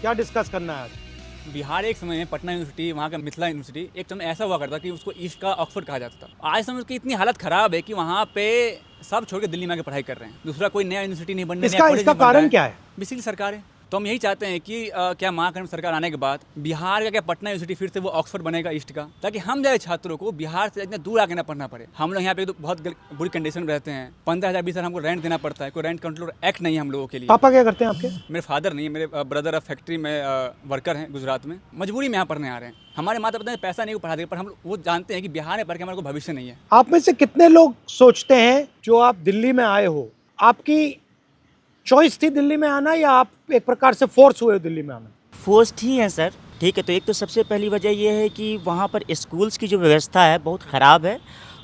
क्या डिस्कस करना है आज? बिहार एक समय में पटना यूनिवर्सिटी, वहाँ का मिथिला यूनिवर्सिटी एक समय ऐसा हुआ करता कि उसको ईस्ट का ऑक्सफोर्ड कहा जाता था। आज समय उसकी इतनी हालत खराब है कि वहाँ पे सब छोड़ के दिल्ली में आके पढ़ाई कर रहे हैं। दूसरा कोई नया यूनिवर्सिटी नहीं बनने, इसका कारण क्या है? बेसिकली सरकार है। तो हम यही चाहते हैं कि क्या महाकरण सरकार आने के बाद बिहार का क्या पटना यूनिवर्सिटी फिर से वो ऑक्सफोर्ड बनेगा ईस्ट का, ताकि हम जाए छात्रों को बिहार से इतना दूर आके ना पढ़ना पड़े। हम लोग यहाँ पे तो बहुत बुरी कंडीशन में रहते हैं। 15,000 20,000 हमको रेंट देना पड़ता है। कोई रेंट कंट्रोल एक्ट नहीं है हम लोगों के लिए। पापा क्या करते हैं आपके? मेरे फादर नहीं है, मेरे ब्रदर फैक्ट्री में वर्कर हैं गुजरात में। मजबूरी में यहाँ पढ़ने आ रहे हैं। हमारे माता पिता ने पैसा नहीं पढ़ा दिया, पर हम वो जानते हैं कि बिहार में पढ़ के हमारे को भविष्य नहीं है। आप में से कितने लोग सोचते हैं जो आप दिल्ली में आए हो, आपकी चॉइस थी दिल्ली में आना या आप एक प्रकार से फोर्स हुए हो दिल्ली में आना? फोर्स्ड ही है सर। ठीक है, तो एक तो सबसे पहली वजह ये है कि वहाँ पर स्कूल्स की जो व्यवस्था है बहुत ख़राब है,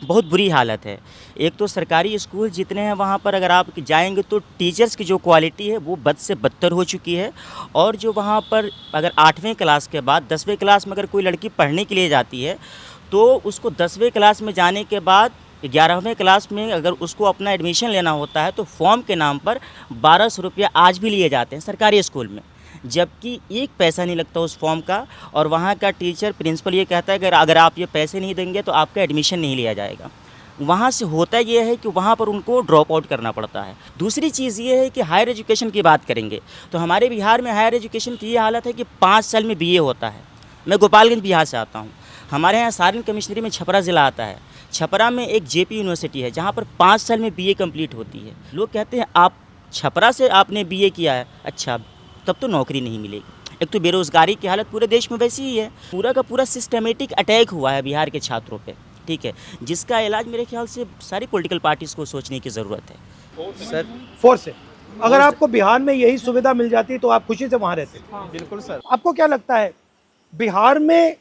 बहुत बुरी हालत है। एक तो सरकारी स्कूल जितने हैं वहाँ पर अगर आप जाएंगे तो टीचर्स की जो क्वालिटी है वो बद से बदतर हो चुकी है। और जो वहाँ पर अगर 8वीं क्लास के बाद 10वीं क्लास में अगर कोई लड़की पढ़ने के लिए जाती है तो उसको 10वीं क्लास में जाने के बाद 11वीं क्लास में अगर उसको अपना एडमिशन लेना होता है तो फॉर्म के नाम पर 1200 रुपया आज भी लिए जाते हैं सरकारी स्कूल में, जबकि एक पैसा नहीं लगता उस फॉर्म का। और वहाँ का टीचर प्रिंसिपल ये कहता है कि अगर आप ये पैसे नहीं देंगे तो आपका एडमिशन नहीं लिया जाएगा। वहाँ से होता ये है कि वहाँ पर उनको ड्रॉप आउट करना पड़ता है। दूसरी चीज़ ये है कि हायर एजुकेशन की बात करेंगे तो हमारे बिहार में हायर एजुकेशन की ये हालत है कि 5 साल में BA होता है। मैं गोपालगंज बिहार से आता हूँ। हमारे यहाँ सारण कमिश्नरी में छपरा ज़िला आता है। छपरा में एक JP यूनिवर्सिटी है जहाँ पर 5 साल में BA कंप्लीट होती है। लोग कहते हैं आप छपरा से आपने BA किया है, अच्छा तब तो नौकरी नहीं मिलेगी। एक तो बेरोज़गारी की हालत पूरे देश में वैसी ही है। पूरा का पूरा सिस्टमेटिक अटैक हुआ है बिहार के छात्रों पे, ठीक है, जिसका इलाज मेरे ख्याल से सारी पॉलिटिकल पार्टीज़ को सोचने की ज़रूरत है। सर फोर्स है। अगर आपको बिहार में यही सुविधा मिल जाती तो आप खुशी से वहाँ रहते? बिल्कुल सर। आपको क्या लगता है बिहार में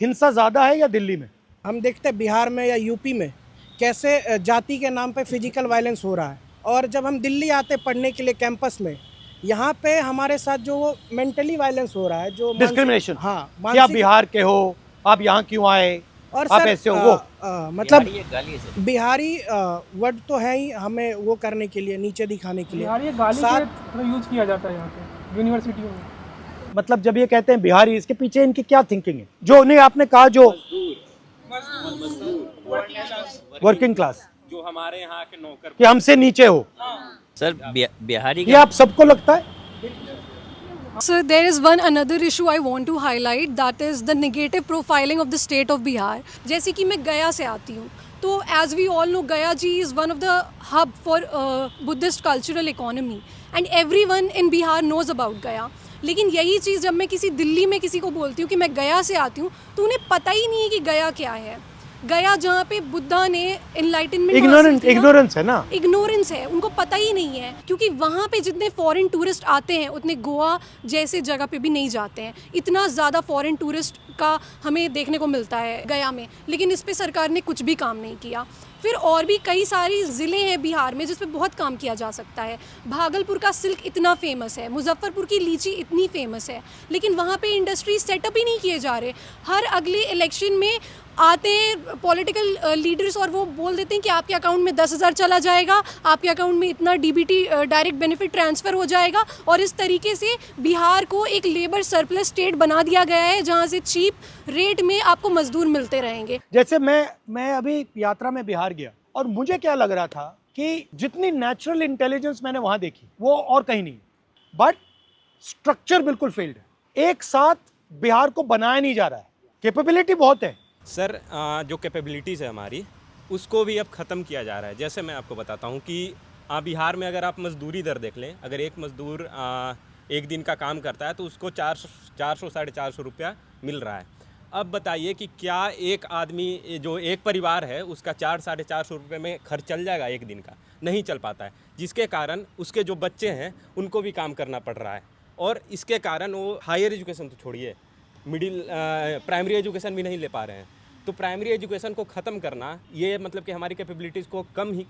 हिंसा ज़्यादा है या दिल्ली में? हम देखते हैं बिहार में या यूपी में कैसे जाति के नाम पे फिजिकल वायलेंस हो रहा है, और जब हम दिल्ली आते पढ़ने के लिए कैंपस में, यहाँ पे हमारे साथ जो वो मेंटली वायलेंस हो रहा है, जो डिस्क्रिमिनेशन। हाँ, कि आप बिहार के हो, आप यहाँ क्यों आए, और आप सर ऐसे हो, वो मतलब बिहारी वर्ड तो है ही हमें वो करने के लिए, नीचे दिखाने के लिए। बिहारी गाली के यूज किया जाता है यहाँ पे यूनिवर्सिटियों में। मतलब जब ये कहते हैं बिहारी, इसके पीछे इनकी क्या थिंकिंग है? जो नहीं आपने कहा जो वर्किंग क्लास, जो हमारे यहाँ के नौकर कि हमसे नीचे हो, सर बिहारी ये आप सबको लगता है? So there is one another issue I want to highlight, that is the negative profiling of the state of Bihar. जैसे कि मैं गया से आती हूँ, तो as we all know गया जी is one of the hub for Buddhist cultural economy and everyone in Bihar knows about गया। लेकिन यही चीज़ जब मैं किसी दिल्ली में किसी को बोलती हूँ कि मैं गया से आती हूँ तो उन्हें पता ही नहीं है कि गया क्या है। गया जहाँ पे बुद्धा ने एनलाइटनमेंट, इग्नोरेंस है ना, इग्नोरेंस है, उनको पता ही नहीं है। क्योंकि वहाँ पे जितने फॉरेन टूरिस्ट आते हैं उतने गोवा जैसे जगह पे भी नहीं जाते हैं। इतना ज़्यादा फॉरेन टूरिस्ट का हमें देखने को मिलता है गया में, लेकिन इस पे सरकार ने कुछ भी काम नहीं किया। फिर और भी कई सारी ज़िले हैं बिहार में जिस पे बहुत काम किया जा सकता है। भागलपुर का सिल्क इतना फेमस है, मुजफ्फरपुर की लीची इतनी फेमस है, लेकिन वहाँ पे इंडस्ट्री सेटअप ही नहीं किए जा रहे। हर अगले इलेक्शन में आते हैं पॉलिटिकल लीडर्स और वो बोल देते हैं कि आपके अकाउंट में 10,000 चला जाएगा, आपके अकाउंट में इतना DBT डायरेक्ट बेनिफिट ट्रांसफ़र हो जाएगा। और इस तरीके से बिहार को एक लेबर सरप्लस स्टेट बना दिया गया है जहाँ से चीप रेट में आपको मजदूर मिलते रहेंगे। जैसे मैं अभी यात्रा में बिहार गया और मुझे क्या लग रहा था कि जितनी नेचुरल इंटेलिजेंस मैंने वहाँ देखी वो और कहीं नहीं, बट स्ट्रक्चर बिल्कुल फेल्ड है। एक साथ बिहार को बनाया नहीं जा रहा है। कैपेबिलिटी बहुत है सर, जो कैपेबिलिटीज़ है हमारी उसको भी अब ख़त्म किया जा रहा है। जैसे मैं आपको बताता हूँ कि बिहार में अगर आप मजदूरी दर देख लें, अगर एक मजदूर एक दिन का काम करता है तो उसको 400 साढ़े 400 रुपया मिल रहा है। अब बताइए कि क्या एक आदमी जो एक परिवार है उसका 400 साढ़े 400 रुपये में खर्च चल जाएगा एक दिन का? नहीं चल पाता है, जिसके कारण उसके जो बच्चे हैं उनको भी काम करना पड़ रहा है। और इसके कारण वो हायर एजुकेशन तो छोड़िए, प्राइमरी एजुकेशन भी नहीं ले पा रहे हैं। तो प्राइमरी एजुकेशन को ख़त्म करना, ये मतलब कि हमारी कैपेबिलिटीज़ को कम ही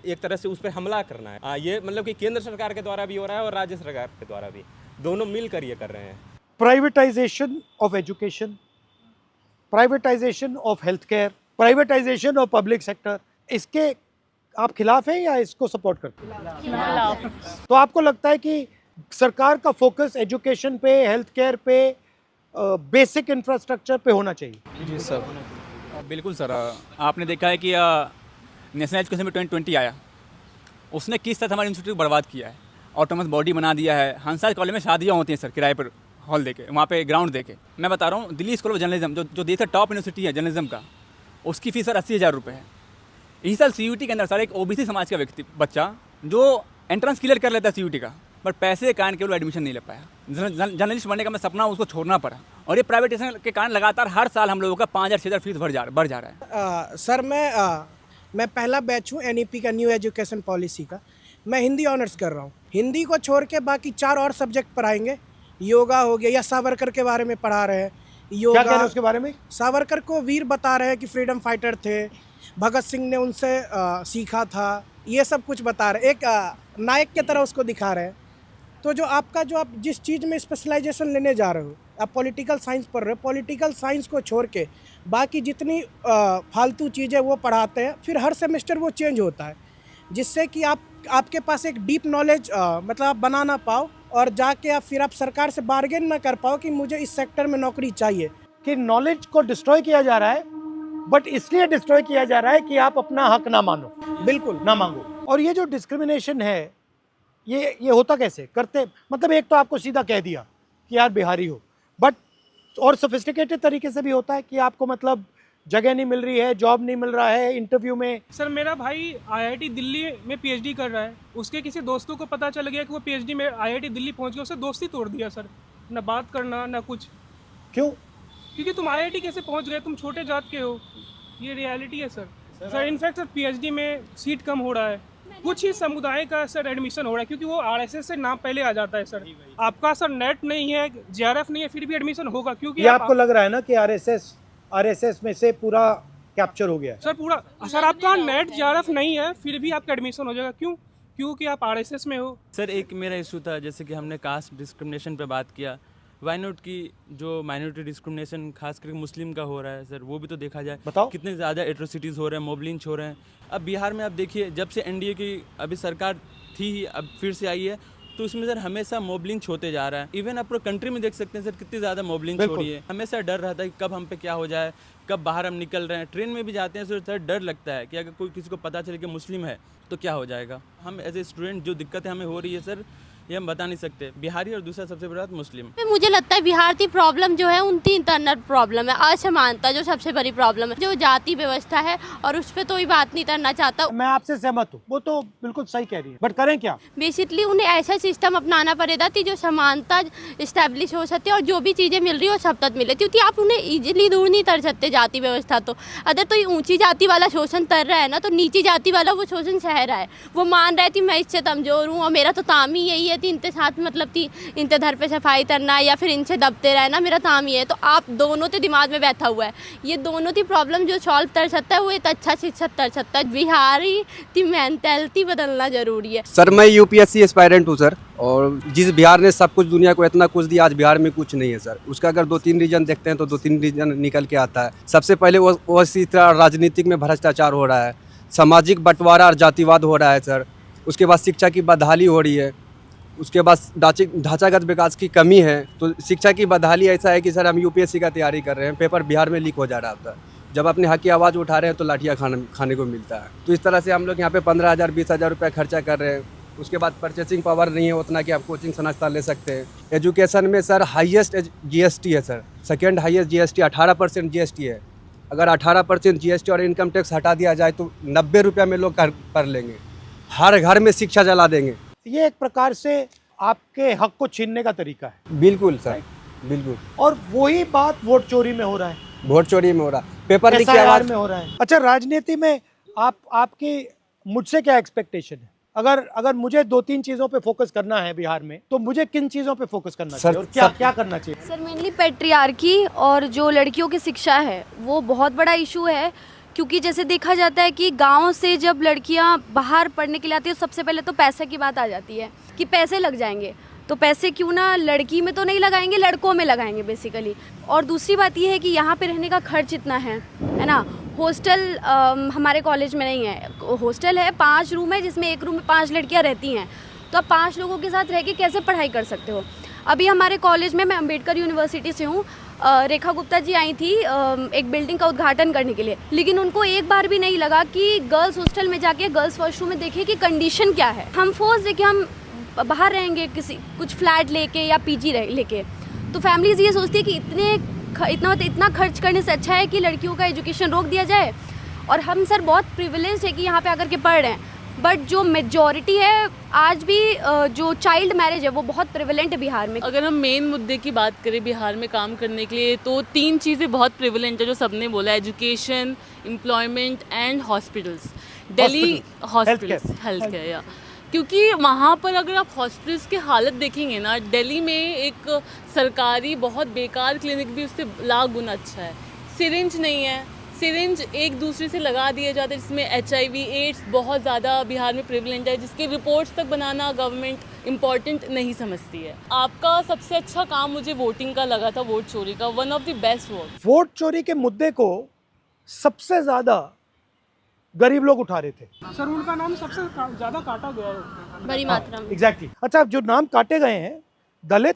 एक तरह से उस पर हमला करना है। ये मतलब कि केंद्र सरकार के द्वारा भी हो रहा है और राज्य सरकार के द्वारा भी, दोनों मिलकर ये कर रहे हैं। Privatisation of education, privatisation of health care, privatisation of public sector, इसके आप खिलाफ हैं या इसको सपोर्ट करते हैं? तो आपको लगता है कि सरकार का फोकस एजुकेशन पे, हेल्थ केयर पे, बेसिक इंफ्रास्ट्रक्चर पे होना चाहिए। जी सर, बिल्कुल सर। आपने देखा है कि नेशनल एजुकेशन में 2020 आया, उसने किस तरह हमारे इंस्टीट्यूट को बर्बाद किया है। ऑटोनमस बॉडी बना दिया है। हंसा कॉलेज में शादियाँ होती हैं सर किराए पर, हॉल देके, वहाँ पे ग्राउंड देके। मैं बता रहा हूँ, दिल्ली स्कूल ऑफ जर्नलिज्म जो देश का टॉप यूनिवर्सिटी है जर्नलिज्म का, उसकी फीस सर 80,000 रुपये है। इसी साल CUT के अंदर सर एक OBC समाज का व्यक्ति बच्चा जो एंट्रेंस क्लियर कर लेता है CUT का, बट पैसे के कारण केवल एडमिशन नहीं ले पाया। जर्नलिस्ट बनने का मैं सपना उसको छोड़ना पड़ा, और ये प्राइवेटाइजेशन के कारण लगातार हर साल हम लोगों का 5,000-6,000 फीस बढ़ जा रहा है। सर मैं पहला बैच हूँ NEP का, न्यू एजुकेशन पॉलिसी का। मैं हिंदी ऑनर्स कर रहा हूँ। हिंदी को छोड़ के बाकी 4 और सब्जेक्ट पढ़ाएंगे। योगा हो गया, या सावरकर के बारे में पढ़ा रहे हैं। क्या कह रहे हैं योगा, उसके बारे में? सावरकर को वीर बता रहे हैं कि फ्रीडम फाइटर थे, भगत सिंह ने उनसे सीखा था, ये सब कुछ बता रहे, एक नायक की तरह उसको दिखा रहे हैं। तो जो आप जिस चीज़ में स्पेशलाइजेशन लेने जा रहे हो, आप पॉलिटिकल साइंस पढ़ रहे हो, पॉलिटिकल साइंस को छोड़ के बाकी जितनी फालतू चीज़ें वो पढ़ाते हैं, फिर हर सेमेस्टर वो चेंज होता है, जिससे कि आपके पास एक डीप नॉलेज मतलब आप बना ना पाओ, और जाके आप सरकार से बार्गेन ना कर पाओ कि मुझे इस सेक्टर में नौकरी चाहिए। कि नॉलेज को डिस्ट्रॉय किया जा रहा है, बट इसलिए डिस्ट्रॉय किया जा रहा है कि आप अपना हक ना मानो, बिल्कुल ना मांगो। और ये जो डिस्क्रिमिनेशन है, ये होता कैसे करते? मतलब एक तो आपको सीधा कह दिया कि यार बिहारी हो, बट और सोफिस्टिकेटेड तरीके से भी होता है कि आपको मतलब जगह नहीं मिल रही है, जॉब नहीं मिल रहा है, इंटरव्यू में। सर मेरा भाई IIT दिल्ली में PhD कर रहा है। उसके किसी दोस्तों को पता चल गया कि वो PhD में IIT दिल्ली पहुंच गया, उससे दोस्ती तोड़ दिया सर। ना बात करना ना कुछ। क्यों? क्योंकि तुम IIT कैसे पहुंच गए, तुम छोटे जात के हो, ये रियलिटी है सर। इनफैक्ट सर PhD में सीट कम हो रहा है, कुछ ही समुदाय का सर एडमिशन हो रहा है, क्योंकि वो RSS से नाम पहले आ जाता है सर। आपका सर नेट नहीं है, JRF नहीं है, फिर भी एडमिशन होगा, क्योंकि ये आपको लग रहा है ना कि RSS में से पूरा कैप्चर हो गया है? सर पूरा सर आपका नेट JRF नहीं है, फिर भी आपका एडमिशन हो जाएगा। क्यों? क्योंकि आप RSS में हो। सर एक मेरा इशू था, जैसे कि हमने कास्ट डिस्क्रिमिनेशन पे बात किया, वाई नॉट की जो माइनॉरिटी डिस्क्रिमिनेशन खास करके मुस्लिम का हो रहा है सर, वो भी तो देखा जाए। बताओ। कितने ज़्यादा एट्रोसिटीज़ हो रहे हैं, मॉब लिंच हो रहे हैं। अब बिहार में आप देखिए, जब से NDA की अभी सरकार थी ही, अब फिर से आई है, तो उसमें सर हमेशा मॉब लिंच होते जा रहा है। इवन आप पूरे कंट्री में देख सकते हैं सर, कितनी ज़्यादा मॉब लिंच हो रही है। हमेशा डर रहता है कि कब हम पे क्या हो जाए, कब बाहर हम निकल रहे हैं। ट्रेन में भी जाते हैं सर, डर लगता है कि अगर कोई किसी को पता चले कि मुस्लिम है तो क्या हो जाएगा। हम एज ए स्टूडेंट जो दिक्कतें हमें हो रही है सर, ये हम बता नहीं सकते। बिहारी और दूसरा सबसे बड़ा मुस्लिम। मुझे लगता है बिहार की प्रॉब्लम जो है उनकी इंटरनल प्रॉब्लम है, असमानता जो सबसे बड़ी प्रॉब्लम है, जो जाति व्यवस्था है, और उस पर तो ही बात नहीं करना चाहता। मैं आपसे सहमत हूँ, वो तो बिल्कुल सही कह रही है, बट करें क्या? बेसिकली उन्हें ऐसा सिस्टम अपनाना पड़ेगा कि जो समानता इस्टेब्लिश हो सकती है, और जो भी चीज़ें मिल रही है वो सब तक मिले, क्योंकि आप उन्हें इजीली दूर नहीं कर सकते जाति व्यवस्था। तो अगर तो ऊंची जाति वाला शोषण कर रहा है ना, तो नीची जाति वाला वो शोषण सह रहा है। वो मान रहा है कि मैं इससे कमजोर हूँ और मेरा तो काम ही यही है कि इनके साथ मतलब कि इनके घर पे सफाई करना या फिर इनसे दबते रहना, मेरा काम ही है। तो आप दोनों के दिमाग में बैठा हुआ है। ये दोनों की प्रॉब्लम जो सॉल्व कर सकता है वो एक अच्छा शिक्षक कर सकता है। बिहारी की मेंटालिटी बदलना जरूरी है। सर मैं UPSC एस्पायरेंट हूँ सर, और जिस बिहार ने सब कुछ दुनिया को इतना कुछ दिया, आज बिहार में कुछ नहीं है सर। उसका अगर 2-3 रीजन देखते हैं तो 2-3 रीजन निकल के आता है। सबसे पहले वो इसी तरह राजनीतिक में भ्रष्टाचार हो रहा है, सामाजिक बंटवारा और जातिवाद हो रहा है सर। उसके बाद शिक्षा की बदहाली हो रही है, उसके बाद ढांचागत विकास की कमी है। तो शिक्षा की बदहाली ऐसा है कि सर हम UPSC का तैयारी कर रहे हैं, पेपर बिहार में लीक हो जा रहा होता है। जब अपने हक की आवाज़ उठा रहे हैं तो लाठियाँ खाने को मिलता है। तो इस तरह से हम लोग यहाँ पे 15,000 20,000 रुपये खर्चा कर रहे हैं। उसके बाद परचेसिंग पावर नहीं है उतना कि आप कोचिंग संस्था ले सकते हैं। एजुकेशन में सर हाईएस्ट GST है sir, second highest GST 18% GST है। अगर 18% GST और इनकम टैक्स हटा दिया जाए तो 90 रुपये में लोग कर लेंगे। हर घर में शिक्षा जला देंगे। ये एक प्रकार से आपके हक को छीनने का तरीका है। बिल्कुल सर, बिल्कुल। और वही बात वोट चोरी में हो रहा है, वोट चोरी में हो रहा है, पेपर लीक की SIR आवाज में हो रहा है। अच्छा, राजनीति में आपकी मुझसे क्या एक्सपेक्टेशन है? अगर मुझे 2-3 चीजों पे फोकस करना है बिहार में, तो मुझे किन चीजों पे फोकस करना चाहिए और क्या करना चाहिए? सर मेनली पैट्रियार्की और जो लड़कियों की शिक्षा है वो बहुत बड़ा इशू है। क्योंकि जैसे देखा जाता है कि गांव से जब लड़कियां बाहर पढ़ने के लिए आती है, सबसे पहले तो पैसे की बात आ जाती है कि पैसे लग जाएंगे। तो पैसे क्यों ना लड़की में तो नहीं लगाएंगे, लड़कों में लगाएंगे बेसिकली। और दूसरी बात ये है कि यहाँ पे रहने का खर्च इतना है ना। हॉस्टल हमारे कॉलेज में नहीं है, हॉस्टल है 5 रूम है जिसमें एक रूम में 5 लड़कियाँ रहती हैं। तो आप 5 लोगों के साथ रह के कैसे पढ़ाई कर सकते हो। अभी हमारे कॉलेज में, मैं अम्बेडकर यूनिवर्सिटी से हूँ, रेखा गुप्ता जी आई थी एक बिल्डिंग का उद्घाटन करने के लिए, लेकिन उनको एक बार भी नहीं लगा कि गर्ल्स हॉस्टल में जाके गर्ल्स वॉशरूम में देखें कि कंडीशन क्या है। हम फोर्स है कि हम बाहर रहेंगे कुछ फ्लैट लेके या पीजी लेके, तो फैमिलीज़ ये सोचती है कि इतना खर्च करने से अच्छा है कि लड़कियों का एजुकेशन रोक दिया जाए। और हम सर बहुत प्रिविलेज है कि यहाँ पे आकर के पढ़ रहे हैं, बट जो मेजॉरिटी है आज भी जो चाइल्ड मैरिज है वो बहुत प्रिविलेंट है बिहार में। अगर हम मेन मुद्दे की बात करें बिहार में काम करने के लिए, तो 3 चीज़ें बहुत प्रिविलेंट है जो सबने बोला, education, employment and hospitals. Delhi hospitals, health care, या क्योंकि वहाँ पर अगर आप हॉस्पिटल्स की हालत देखेंगे ना, दिल्ली में एक सरकारी बहुत बेकार क्लिनिक भी उससे लाख गुना अच्छा है। सिरिंज नहीं है, सिरिंज एक दूसरे से लगा दिए जाते हैं, जिसमें HIV एड्स बहुत ज़्यादा बिहार में प्रिवलेंट है, जिसके रिपोर्ट्स तक बनाना गवर्नमेंट इम्पॉर्टेंट नहीं समझती है। आपका सबसे अच्छा काम मुझे वोटिंग का लगा था, वोट चोरी का, one of the best vote चोरी के मुद्दे को सबसे ज़्यादा गरीब लोग उठा रहे थे। सर उनका नाम सबसे ज़्यादा काटा गया है बड़ी मात्रा में। एग्जैक्टली। अच्छा, जो नाम काटे गए हैं, दलित,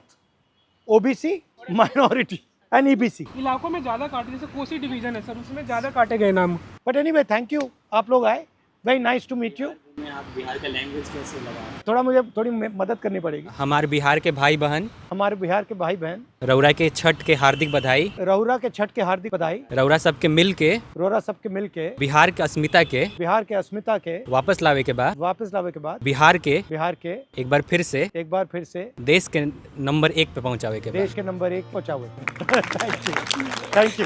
OBC, माइनॉरिटी एंड EBC इलाकों में ज़्यादा काटे, जैसे कोसी डिवीजन है सर, उसमें ज़्यादा काटे गए नाम। बट एनीवे, थैंक यू, आप लोग आए, very nice to meet you. आप बिहार का लैंग्वेज कैसे लगा? मुझे थोड़ी मदद करनी पड़ेगी। हमारे बिहार के भाई बहन, हमारे बिहार के भाई बहन, रौरा के छठ के हार्दिक बधाई। रौरा के छठ के हार्दिक बधाई। रौरा सबके मिल के, रौरा सबके मिल के बिहार के अस्मिता के, बिहार के अस्मिता के वापस लावे के बाद, बिहार के एक बार फिर से देश के नंबर 1 पे पहुंचावे के बाद, देश के नंबर 1 पहुंचावे। Thank you.